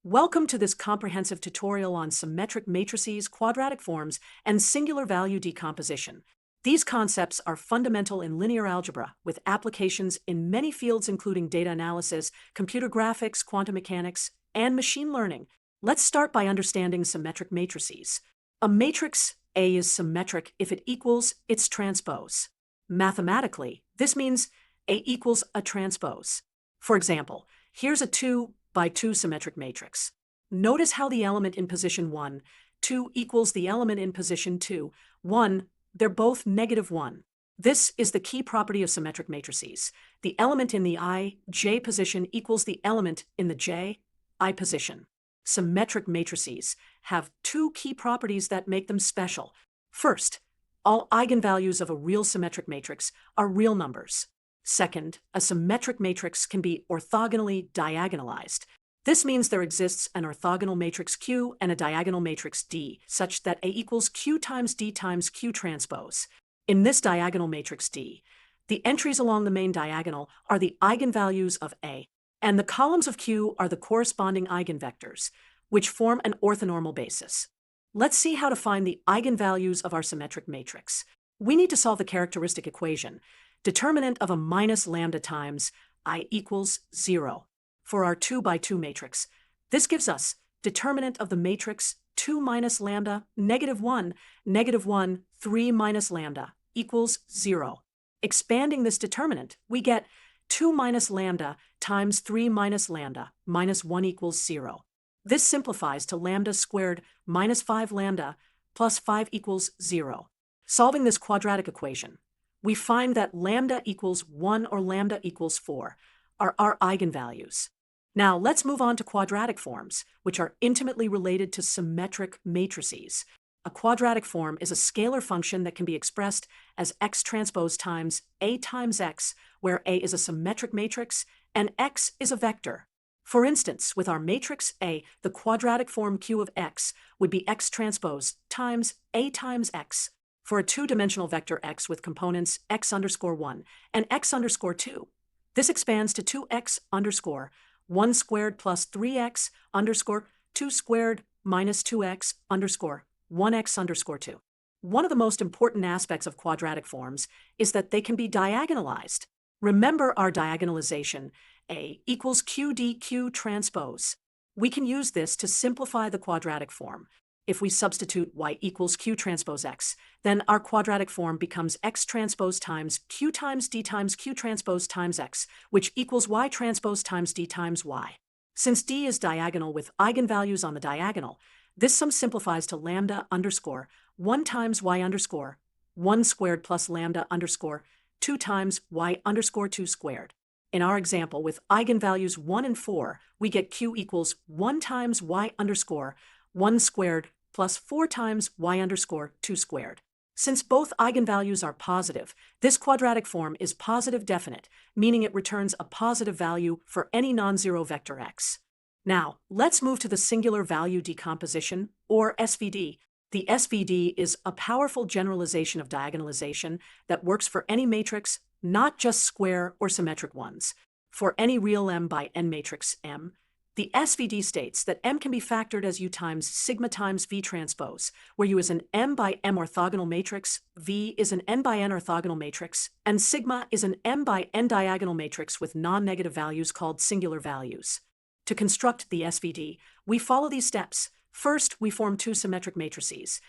Welcome to this comprehensive tutorial on symmetric matrices, quadratic forms, and singular value decomposition. These concepts are fundamental in linear algebra, with applications in many fields including data analysis, computer graphics, quantum mechanics, and machine learning. Let's start by understanding symmetric matrices. A matrix A is symmetric if it equals its transpose. Mathematically, this means A equals a transpose. For example, here's a 2 by 2 symmetric matrix. Notice how the element in position 1, 2 equals the element in position 2, 1, they're both -1. This is the key property of symmetric matrices. The element in the I, J position equals the element in the J, I position. Symmetric matrices have two key properties that make them special. First, all eigenvalues of a real symmetric matrix are real numbers. Second, a symmetric matrix can be orthogonally diagonalized. This means there exists an orthogonal matrix Q and a diagonal matrix D, such that A equals Q times D times Q transpose. In this diagonal matrix D, the entries along the main diagonal are the eigenvalues of A, and the columns of Q are the corresponding eigenvectors, which form an orthonormal basis. Let's see how to find the eigenvalues of our symmetric matrix. We need to solve the characteristic equation, determinant of a minus lambda times I equals 0. For our 2 by 2 matrix, this gives us determinant of the matrix 2 minus lambda, -1, -1, 3 minus lambda equals 0. Expanding this determinant, we get 2 minus lambda times 3 minus lambda, -1 equals 0. This simplifies to lambda squared minus 5 lambda plus 5 equals 0. Solving this quadratic equation, we find that lambda equals 1 or lambda equals 4 are our eigenvalues. Now let's move on to quadratic forms, which are intimately related to symmetric matrices. A quadratic form is a scalar function that can be expressed as x transpose times A times x, where A is a symmetric matrix and x is a vector. For instance, with our matrix A, the quadratic form Q of x would be x transpose times A times x. For a two-dimensional vector x with components x underscore 1 and x underscore 2. This expands to 2x underscore 1 squared plus 3x underscore 2 squared minus 2x underscore 1x underscore 2. One of the most important aspects of quadratic forms is that they can be diagonalized. Remember our diagonalization, A equals Q dQ transpose. We can use this to simplify the quadratic form. If we substitute y equals q transpose x, then our quadratic form becomes x transpose times q times d times q transpose times x, which equals y transpose times d times y. Since d is diagonal with eigenvalues on the diagonal, this sum simplifies to lambda underscore 1 times y underscore 1 squared plus lambda underscore 2 times y underscore 2 squared. In our example with eigenvalues 1 and 4, we get q equals 1 times y underscore 1 squared plus 4 times y underscore 2 squared. Since both eigenvalues are positive, this quadratic form is positive definite, meaning it returns a positive value for any non-zero vector x. Now, let's move to the singular value decomposition, or SVD. The SVD is a powerful generalization of diagonalization that works for any matrix, not just square or symmetric ones. For any real M by N matrix M, the SVD states that M can be factored as U times sigma times V transpose, where U is an M by M orthogonal matrix, V is an N by N orthogonal matrix, and sigma is an M by N diagonal matrix with non-negative values called singular values. To construct the SVD, we follow these steps. First, we form two symmetric matrices,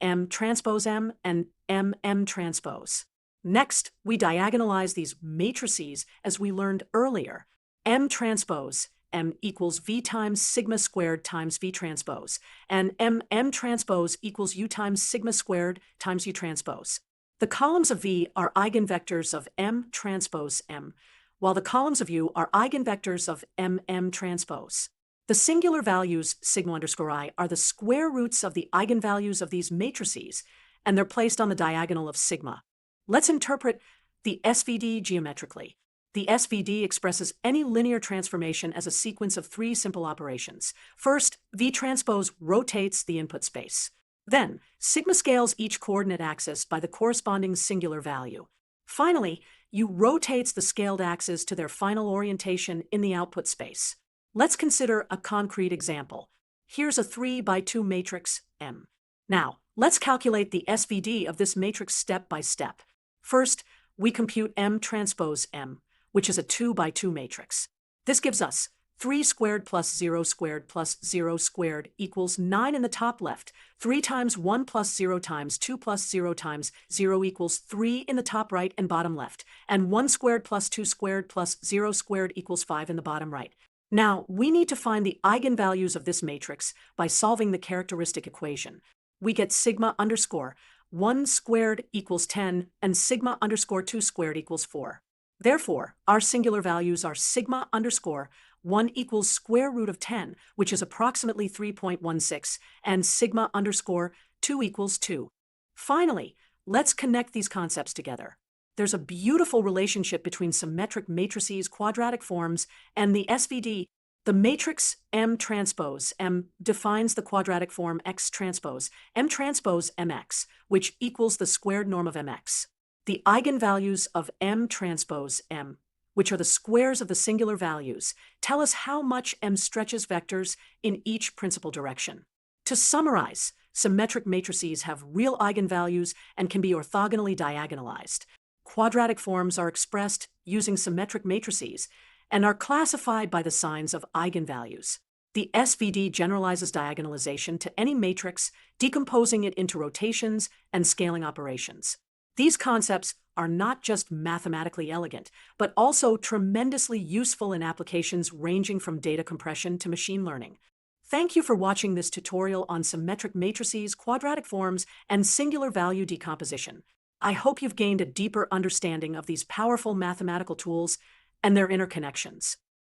M transpose M and M transpose. Next, we diagonalize these matrices as we learned earlier. M transpose M equals V times sigma squared times V transpose, and M transpose equals U times sigma squared times U transpose. The columns of V are eigenvectors of M transpose M, while the columns of U are eigenvectors of M transpose. The singular values sigma underscore I are the square roots of the eigenvalues of these matrices, and they're placed on the diagonal of sigma. Let's interpret the SVD geometrically. The SVD expresses any linear transformation as a sequence of three simple operations. First, V transpose rotates the input space. Then, sigma scales each coordinate axis by the corresponding singular value. Finally, U rotates the scaled axes to their final orientation in the output space. Let's consider a concrete example. Here's a 3 by 2 matrix M. Now, let's calculate the SVD of this matrix step by step. First, we compute M transpose M, which is a 2 by 2 matrix. This gives us 3 squared plus 0 squared plus 0 squared equals 9 in the top left. 3 times 1 plus 0 times 2 plus 0 times 0 equals 3 in the top right and bottom left. And 1 squared plus 2 squared plus 0 squared equals 5 in the bottom right. Now, we need to find the eigenvalues of this matrix by solving the characteristic equation. We get sigma underscore 1 squared equals 10 and sigma underscore 2 squared equals 4. Therefore, our singular values are sigma underscore 1 equals square root of 10, which is approximately 3.16, and sigma underscore 2 equals 2. Finally, let's connect these concepts together. There's a beautiful relationship between symmetric matrices, quadratic forms, and the SVD. The matrix M transpose M defines the quadratic form X transpose M transpose MX, which equals the squared norm of MX. The eigenvalues of M transpose M, which are the squares of the singular values, tell us how much M stretches vectors in each principal direction. To summarize, symmetric matrices have real eigenvalues and can be orthogonally diagonalized. Quadratic forms are expressed using symmetric matrices and are classified by the signs of eigenvalues. The SVD generalizes diagonalization to any matrix, decomposing it into rotations and scaling operations. These concepts are not just mathematically elegant, but also tremendously useful in applications ranging from data compression to machine learning. Thank you for watching this tutorial on symmetric matrices, quadratic forms, and singular value decomposition. I hope you've gained a deeper understanding of these powerful mathematical tools and their interconnections.